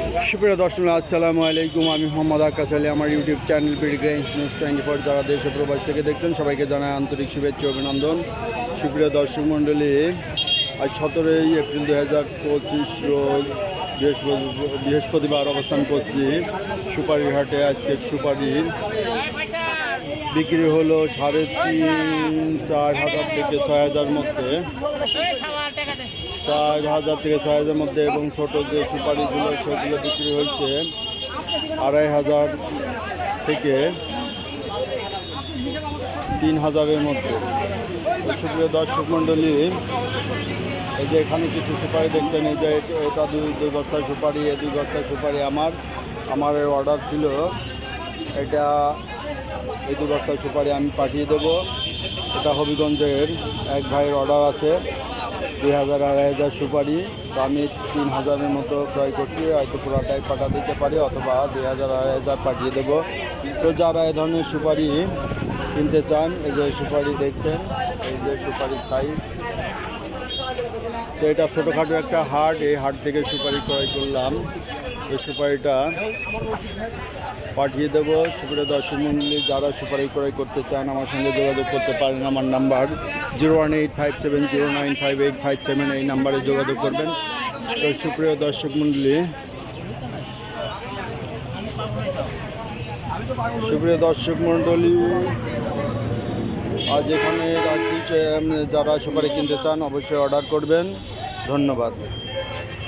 সুপ্রিয় দর্শক, আসসালামু আলাইকুম। আমি মোহাম্মদ আকাশ আলী। আমার ইউটিউব চ্যানেল পিডিগ্রেন্স নিউজ 24 যারা দেশ ও প্রবাস থেকে দেখছেন সবাইকে জানাই আন্তরিক শুভেচ্ছা অভিনন্দন। সুপ্রিয় দর্শক মণ্ডলী, আজ 17 এপ্রিল 2025 রোজ বৃহস্পতিবার অবস্থান করছি সুপারির হাটে। আজকে সুপারির বিক্রি হলো 3,500-4,000 থেকে 6,000 মধ্যে, 4,000 থেকে 6,000 মধ্যে, এবং ছোট যে সুপারিগুলো সেগুলো বিক্রি হয়েছে 2,500 থেকে 3,000-এর মধ্যে। সুপ্রিয় দর্শক মণ্ডলী, এই যে এখানে কিছু সুপারি দেখছেন, এই যে এটা দুই বস্তা সুপারি, এই 2 বস্তা সুপারি আমার অর্ডার ছিল। এটা এই 2 বস্তা সুপারি আমি পাঠিয়ে দেব। এটা হবিগঞ্জের এক ভাইয়ের অর্ডার আছে 2,000-2,500 সুপারি। তো আমি 3,000-এর মতো ক্রয় করছি, হয়তো পুরাটাই পাঠা দিতে পারি অথবা 2,000-2,500 পাঠিয়ে দেব। তো যারা এ ধরনের সুপারি কিনতে চান, এই যে সুপারি দেখছেন, এই যে সুপারির সাইজ। তো এটা ছোটোখাটো একটা হাট, এই হাট থেকে সুপারি ক্রয় করলাম। এই সুপারিটা পাঠিয়ে দেবো। সুপ্রিয় দর্শক মণ্ডলী, যারা সুপারি ক্রয় করতে চান আমার সঙ্গে যোগাযোগ করতে পারেন। আমার নাম্বার 01857095857, এই নাম্বারে যোগাযোগ করবেন। তো সুপ্রিয় দর্শক মণ্ডলী, আজ এখানে রাখছি। যারা সুপারি কিনতে চান অবশ্যই অর্ডার করবেন। ধন্যবাদ।